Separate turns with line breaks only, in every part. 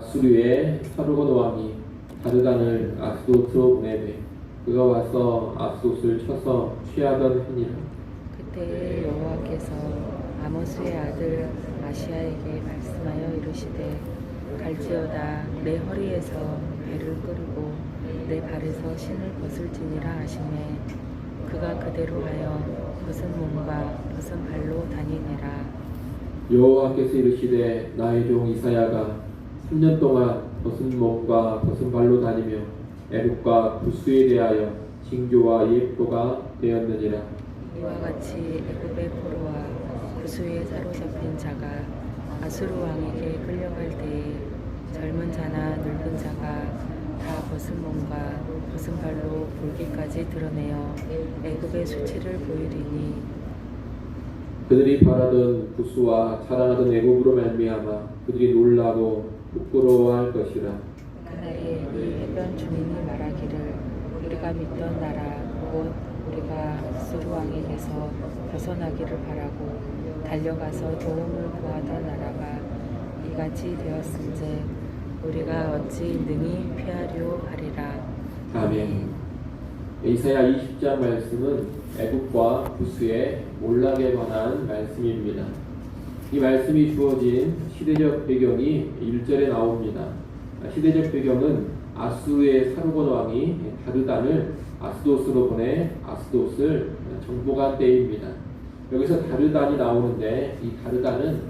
아수르의 사르곤 왕이 다르단을 아스돗으로 보내매 그가 와서 아스돗을 쳐서 취하던 해니라.
그때 여호와께서 아모스의 아들 아시야에게 말씀하여 이르시되 갈지어다 내 허리에서 배를 끄르고 내 발에서 신을 벗을지니라 하시매 그가 그대로 하여 벗은 몸과 벗은 발로 다니니라.
여호와께서 이르시되 나의 종 이사야가 3년 동안 벗은 몸과 벗은 발로 다니며 애국과 구스에 대하여 징조와 예표가 되었느니라.
이와 같이 애굽의 포로와 구스에 사로잡힌 자가 아수르 왕에게 끌려갈 때에 젊은 자나 늙은 자가 다 벗은 몸과 벗은 발로 볼기까지 드러내어 애굽의 수치를 보이리니
그들이 바라던 구스와 자랑하던 애굽으로 말미암아 그들이 놀라고 부끄러워할 것이라.
그날에 이 해변 주민이 말하기를 우리가 믿던 나라 곧 우리가 아수르 왕에게서 벗어나기를 바라고 달려가서 도움을 구하던 나라가 이같이 되었은즉 우리가 어찌 능히 피하려 하리라.
아멘. 이사야 20장 말씀은 애국과 구스의 몰락에 관한 말씀입니다. 이 말씀이 주어진 시대적 배경이 1절에 나옵니다. 시대적 배경은 아수르의 사르곤 왕이 다르단을 아스돗으로 보내 아스돗을 정복한 때입니다. 여기서 다르단이 나오는데 이 다르단은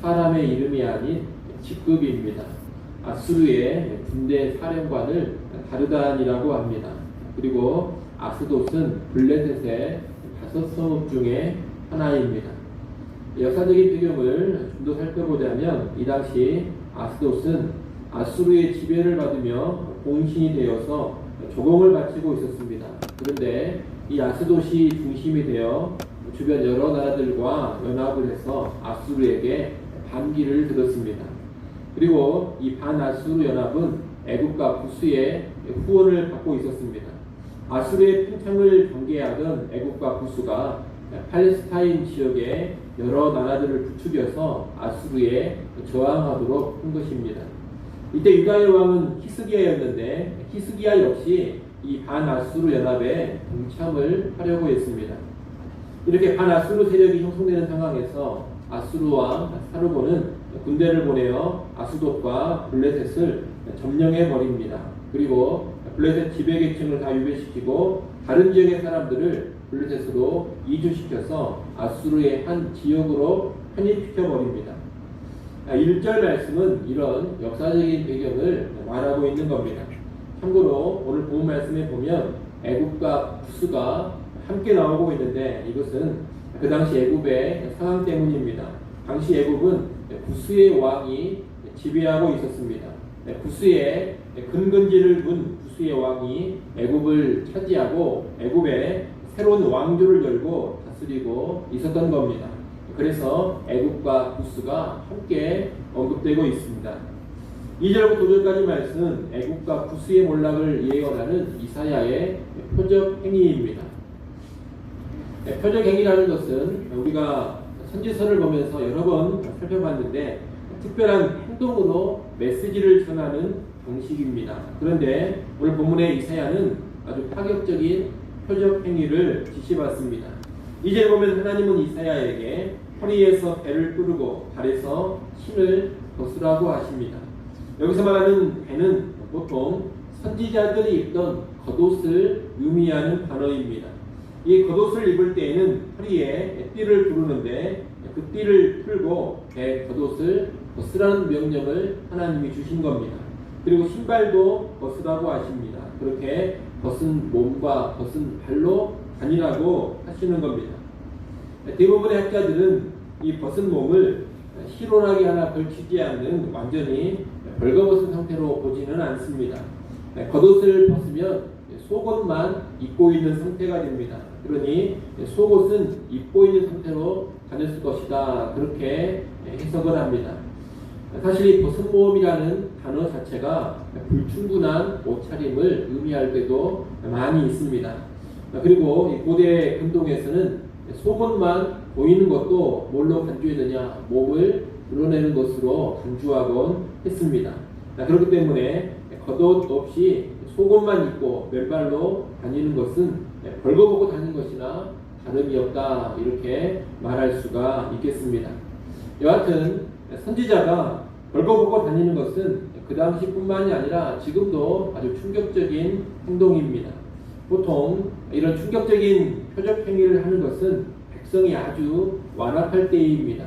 사람의 이름이 아닌 직급입니다. 아수르의 군대 사령관을 다르단이라고 합니다. 그리고 아스돗은 블레셋의 5성읍 중에 하나입니다. 역사적인 배경을 좀 더 살펴보자면 이 당시 아스돗은 아수르의 지배를 받으며 공신이 되어서 조공을 바치고 있었습니다. 그런데 이 아스돗이 중심이 되어 주변 여러 나라들과 연합을 해서 아수르에게 반기를 들었습니다. 그리고 이 반아수르 연합은 애국과 구스의 후원을 받고 있었습니다. 아수르의 팽창을 경계하던 애국과 구스가 팔레스타인 지역의 여러 나라들을 부추겨서 아수르에 저항하도록 한 것입니다. 이때 유다의 왕은 히스기야였는데 히스기야 역시 이 반아수르 연합에 동참을 하려고 했습니다. 이렇게 반아수르 세력이 형성되는 상황에서 아수르 왕 사르곤은 군대를 보내어 아스돗과 블레셋을 점령해 버립니다. 그리고 블레셋 지배계층을 다 유배시키고 다른 지역의 사람들을 블레셋으로 이주시켜서 아수르의 한 지역으로 편입시켜 버립니다. 1절 말씀은 이런 역사적인 배경을 말하고 있는 겁니다. 참고로 오늘 본 말씀에 보면 애굽과 구스가 함께 나오고 있는데 이것은 그 당시 애굽의 상황 때문입니다. 당시 애굽은 구스의 왕이 지배하고 있었습니다. 구스의 근근지를 둔 구스의 왕이 애굽을 차지하고 애굽에 새로운 왕조를 열고 다스리고 있었던 겁니다. 그래서 애굽과 구스가 함께 언급되고 있습니다. 2절부터 5절까지 말씀은 애굽과 구스의 몰락을 예언하는 이사야의 표적 행위입니다. 표적 행위라는 것은 우리가 선지서를 보면서 여러 번 살펴봤는데 특별한 행동으로 메시지를 전하는 방식입니다. 그런데 오늘 본문의 이사야는 아주 파격적인 표적 행위를 지시받습니다. 이제 보면 하나님은 이사야에게 허리에서 배를 끄르고 발에서 신을 벗으라고 하십니다. 여기서 말하는 배는 보통 선지자들이 입던 겉옷을 의미하는 단어입니다. 이 겉옷을 입을 때에는 허리에 띠를 두르는데 그 띠를 풀고 배 겉옷을 벗으라는 명령을 하나님이 주신 겁니다. 그리고 신발도 벗으라고 하십니다. 그렇게 벗은 몸과 벗은 발로 다니라고 하시는 겁니다. 대부분의 학자들은 이 벗은 몸을 희론하게 하나 걸치지 않는 완전히 벌거벗은 상태로 보지는 않습니다. 겉옷을 벗으면 속옷만 입고 있는 상태가 됩니다. 그러니 속옷은 입고 있는 상태로 다녔을 것이다. 그렇게 해석을 합니다. 사실 이 벗은 몸이라는 단어 자체가 불충분한 옷차림을 의미할 때도 많이 있습니다. 그리고 이 고대 근동에서는 속옷만 보이는 것도 뭘로 간주했느냐? 몸을 드러내는 것으로 간주하곤 했습니다. 그렇기 때문에 겉옷 없이 속옷만 입고 맨발로 다니는 것은 벌거벗고 다니는 것이나 다름이 없다, 이렇게 말할 수가 있겠습니다. 여하튼 선지자가 벌거벗고 다니는 것은 그 당시뿐만이 아니라 지금도 아주 충격적인 행동입니다. 보통 이런 충격적인 표적 행위를 하는 것은 백성이 아주 완악할 때입니다.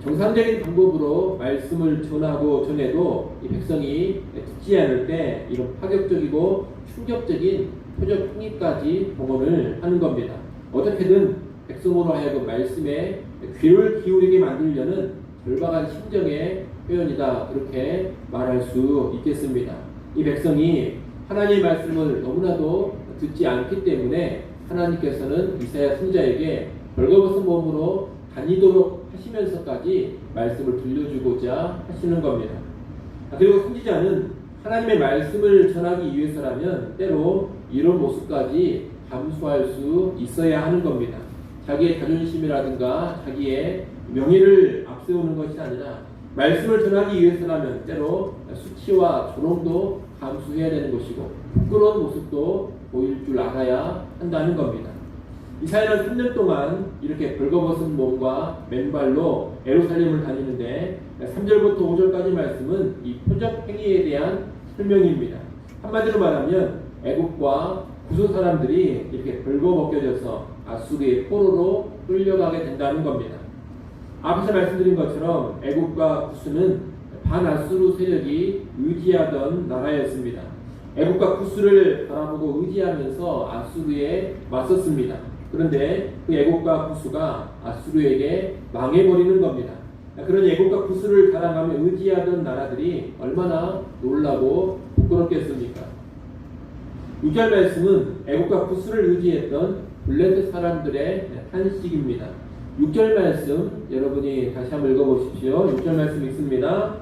정상적인 방법으로 말씀을 전해도 이 백성이 듣지 않을 때 이런 파격적이고 충격적인 표적 행위까지 동원을 하는 겁니다. 어떻게든 백성으로 하여금 말씀에 귀를 기울이게 만들려는 절박한 심정의 표현이다, 그렇게 말할 수 있겠습니다. 이 백성이 하나님의 말씀을 너무나도 듣지 않기 때문에 하나님께서는 이사야 선지자에게 벌거벗은 몸으로 다니도록 하시면서까지 말씀을 들려주고자 하시는 겁니다. 그리고 선지자는 하나님의 말씀을 전하기 위해서라면 때로 이런 모습까지 감수할 수 있어야 하는 겁니다. 자기의 자존심이라든가 자기의 명예를 앞세우는 것이 아니라 말씀을 전하기 위해서라면 때로 수치와 조롱도 감수해야 되는 것이고 부끄러운 모습도 보일 줄 알아야 한다는 겁니다. 이사야는 3년 동안 이렇게 벌거벗은 몸과 맨발로 예루살렘을 다니는데 3절부터 5절까지 말씀은 이 표적 행위에 대한 설명입니다. 한마디로 말하면 애국과 구스 사람들이 이렇게 벌거벗겨져서 아수르의 포로로 끌려가게 된다는 겁니다. 앞에서 말씀드린 것처럼 애국과 구스는 반아수르 세력이 의지하던 나라였습니다. 애국과 구스를 바라보고 의지하면서 아수르에 맞섰습니다. 그런데 그 애국과 구스가 아수르에게 망해버리는 겁니다. 그런 애국과 구스를 자랑하며 의지하던 나라들이 얼마나 놀라고 부끄럽겠습니까? 6절 말씀은 애국과 구스를 의지했던 블레셋 사람들의 탄식입니다. 6절 말씀 여러분이 다시 한번 읽어보십시오. 6절 말씀 읽습니다.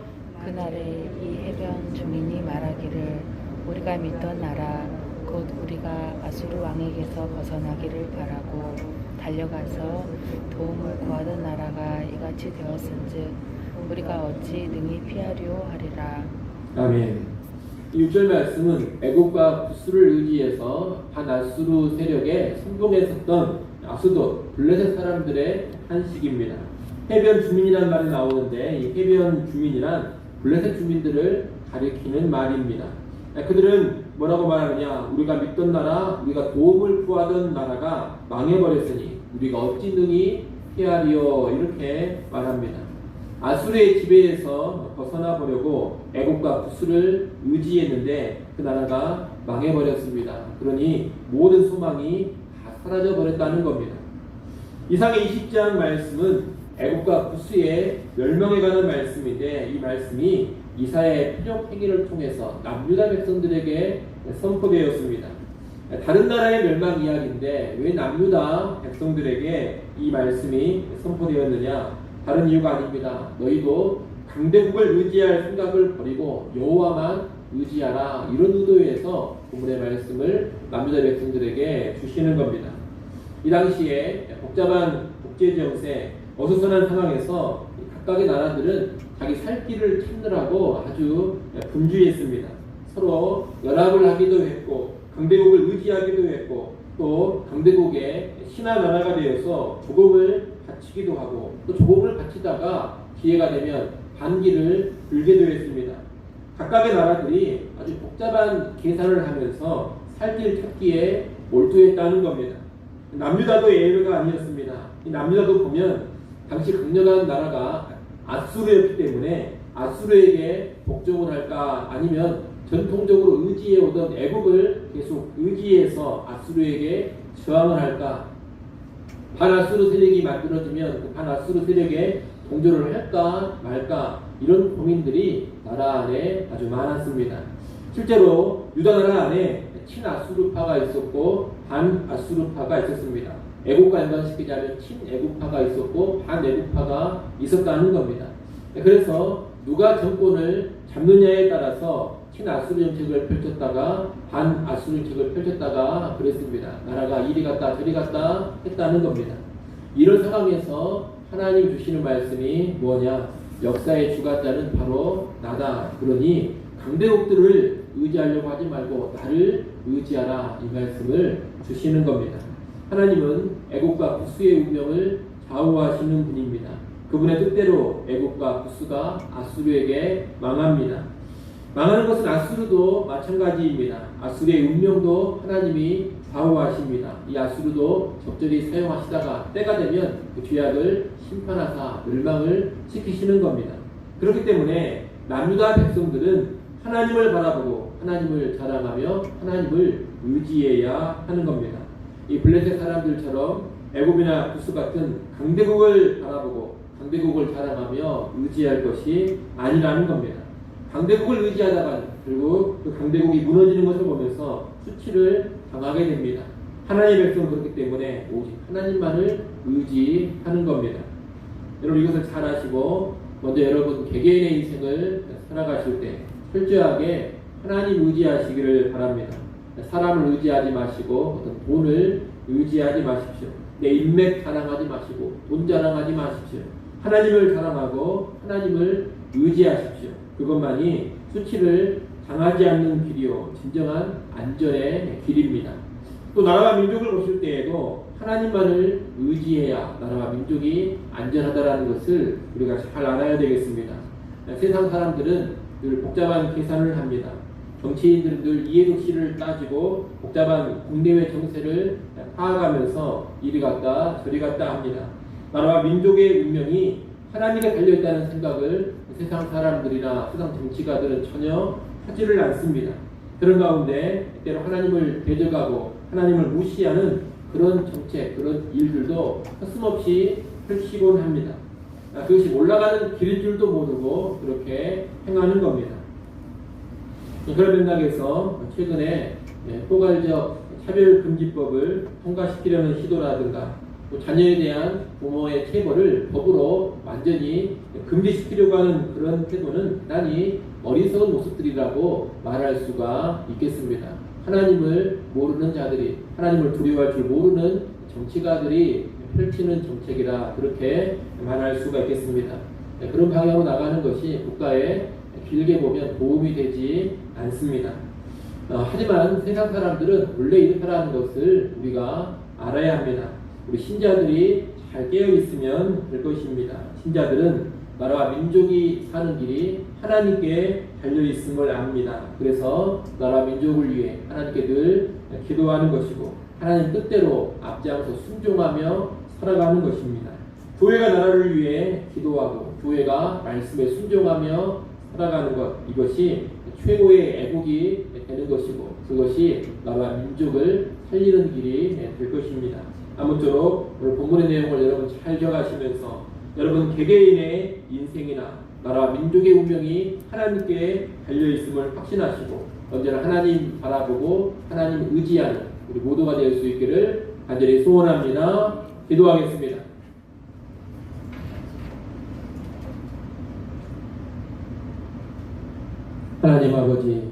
그날에 이 해변 주민이 말하기를 우리가 믿던 나라 곧 우리가 아수르 왕에게서 벗어나기를 바라고 달려가서 도움을 구하던 나라가 이같이 되었은즉 우리가 어찌 능히 피하려 하리라.
아멘. 이 6절 말씀은 애국과 구스를 의지해서 반아수르 세력에 선봉에 섰던 아수도 블레셋 사람들의 한식입니다. 해변 주민이란 말이 나오는데 이 해변 주민이란 블레셋 주민들을 가리키는 말입니다. 그들은 뭐라고 말하느냐? 우리가 믿던 나라, 우리가 도움을 구하던 나라가 망해버렸으니 우리가 어찌 능히 피하리요, 이렇게 말합니다. 아수르의 지배에서 벗어나 보려고 애국과 구스를 의지했는데 그 나라가 망해버렸습니다. 그러니 모든 소망이 다 사라져 버렸다는 겁니다. 이상의 20장 말씀은 애국과 구스의 멸망에 관한 말씀인데 이 말씀이 이사야의 표적 행위를 통해서 남유다 백성들에게 선포되었습니다. 다른 나라의 멸망 이야기인데 왜 남유다 백성들에게 이 말씀이 선포되었느냐? 다른 이유가 아닙니다. 너희도 강대국을 의지할 생각을 버리고 여호와만 의지하라, 이런 의도에서 본문의 말씀을 남유다 백성들에게 주시는 겁니다. 이 당시에 복잡한 국제정세, 어수선한 상황에서 각각의 나라들은 자기 살 길을 찾느라고 아주 분주했습니다. 서로 연합을 하기도 했고 강대국을 의지하기도 했고 또 강대국의 신하 나라가 되어서 조공을 바치기도 하고 또 조공을 바치다가 기회가 되면 반기를 들게도 했습니다. 각각의 나라들이 아주 복잡한 계산을 하면서 살 길 찾기에 몰두했다는 겁니다. 남유다도 예외가 아니었습니다. 이 남유다도 보면 당시 강력한 나라가 아수르였기 때문에 아수르에게 복종을 할까 아니면 전통적으로 의지해오던 애국을 계속 의지해서 아수르에게 저항을 할까, 반아수르 세력이 만들어지면 그 반아수르 세력에 동조를 할까 말까, 이런 고민들이 나라 안에 아주 많았습니다. 실제로 유다 나라 안에 친아수르파가 있었고 반아수르파가 있었습니다. 애국과 연관시키자면 친애국파가 있었고 반애국파가 있었다는 겁니다. 그래서 누가 정권을 잡느냐에 따라서 친아수르 정책을 펼쳤다가 반아수르 정책을 펼쳤다가 그랬습니다. 나라가 이리 갔다 저리 갔다 했다는 겁니다. 이런 상황에서 하나님 주시는 말씀이 뭐냐? 역사의 주관자는 바로 나다. 그러니 강대국들을 의지하려고 하지 말고 나를 의지하라, 이 말씀을 주시는 겁니다. 하나님은 애국과 부스의 운명을 좌우하시는 분입니다. 그분의 뜻대로 애국과 부스가 아수르에게 망합니다. 망하는 것은 아수르도 마찬가지입니다. 아수르의 운명도 하나님이 좌우하십니다. 이 아수르도 적절히 사용하시다가 때가 되면 그 죄악을 심판하사 멸망을 시키시는 겁니다. 그렇기 때문에 남유다 백성들은 하나님을 바라보고 하나님을 자랑하며 하나님을 의지해야 하는 겁니다. 이 블레셋 사람들처럼 애굽이나 부스 같은 강대국을 바라보고 강대국을 자랑하며 의지할 것이 아니라는 겁니다. 강대국을 의지하다가 결국 그 강대국이 무너지는 것을 보면서 수치를 당하게 됩니다. 하나님의 백성은 그렇기 때문에 오직 하나님만을 의지하는 겁니다. 여러분 이것을 잘 아시고 먼저 여러분 개개인의 인생을 살아가실 때 철저하게 하나님 의지하시기를 바랍니다. 사람을 의지하지 마시고 어떤 돈을 의지하지 마십시오. 내 인맥 자랑하지 마시고 돈 자랑하지 마십시오. 하나님을 자랑하고 하나님을 의지하십시오. 그것만이 수치를 당하지 않는 길이요 진정한 안전의 길입니다. 또 나라와 민족을 보실 때에도 하나님만을 의지해야 나라와 민족이 안전하다라는 것을 우리가 잘 알아야 되겠습니다. 세상 사람들은 늘 복잡한 계산을 합니다. 정치인들은 늘 이해득실을 따지고 복잡한 국내외 정세를 파악하면서 이리 갔다 저리 갔다 합니다. 나라와 민족의 운명이 하나님께 달려있다는 생각을 세상 사람들이나 세상 정치가들은 전혀 하지를 않습니다. 그런 가운데 때로 하나님을 대적하고 하나님을 무시하는 그런 정책, 그런 일들도 서슴없이 펼치곤 합니다. 그것이 올라가는 길인 줄도 모르고 그렇게 행하는 겁니다. 그런 맥락에서 최근에 포괄적 차별금지법을 통과시키려는 시도라든가 또 자녀에 대한 부모의 체벌을 법으로 완전히 금지시키려고 하는 그런 태도는 대단히 어리석은 모습들이라고 말할 수가 있겠습니다. 하나님을 모르는 자들이, 하나님을 두려워할 줄 모르는 정치가들이 펼치는 정책이라 그렇게 말할 수가 있겠습니다. 그런 방향으로 나가는 것이 국가에 길게 보면 도움이 되지 않습니다. 하지만 세상 사람들은 원래 이렇다라는 것을 우리가 알아야 합니다. 우리 신자들이 잘 깨어있으면 될 것입니다. 신자들은 나라와 민족이 사는 길이 하나님께 달려있음을 압니다. 그래서 나라와 민족을 위해 하나님께 늘 기도하는 것이고 하나님 뜻대로 앞장서 순종하며 살아가는 것입니다. 교회가 나라를 위해 기도하고 교회가 말씀에 순종하며 살아가는 것, 이것이 최고의 애국이 되는 것이고 그것이 나라와 민족을 살리는 길이 될 것입니다. 아무쪼록 오늘 본문의 내용을 여러분 잘 기억하시면서 여러분 개개인의 인생이나 나라와 민족의 운명이 하나님께 달려있음을 확신하시고 언제나 하나님 바라보고 하나님 의지하는 우리 모두가 될 수 있기를 간절히 소원합니다. 기도하겠습니다. 하나님 아버지,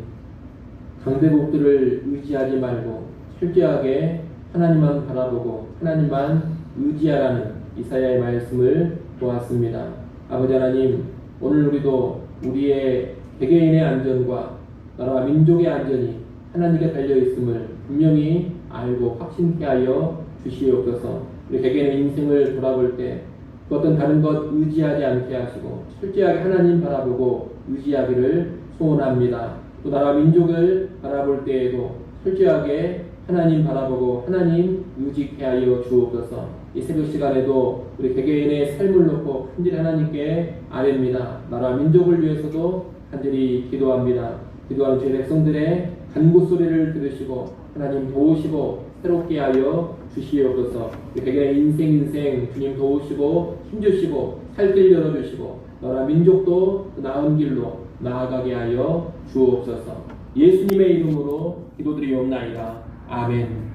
강대국들을 의지하지 말고 철저하게 하나님만 바라보고 하나님만 의지하라는 이사야의 말씀을 보았습니다. 아버지 하나님, 오늘 우리도 우리의 개개인의 안전과 나라와 민족의 안전이 하나님께 달려있음을 분명히 알고 확신케 하여 주시옵소서. 우리 개개인의 인생을 돌아볼 때 그 어떤 다른 것 의지하지 않게 하시고 철저하게 하나님 바라보고 의지하기를 소원합니다. 또 나라와 민족을 바라볼 때에도 철저하게 하나님 바라보고 하나님 의지케 하여 주옵소서. 이 새벽 시간에도 우리 개개인의 삶을 놓고 간절히 하나님께 아뢰입니다. 나라와 민족을 위해서도 간절히 기도합니다. 기도하는 제 백성들의 간구 소리를 들으시고 하나님 도우시고 새롭게 하여 주시옵소서. 우리 개개인의 인생 주님 도우시고 힘주시고 살 길 열어주시고 나라 민족도 나은 길로 나아가게 하여 주옵소서. 예수님의 이름으로 기도드리옵나이다. 아멘.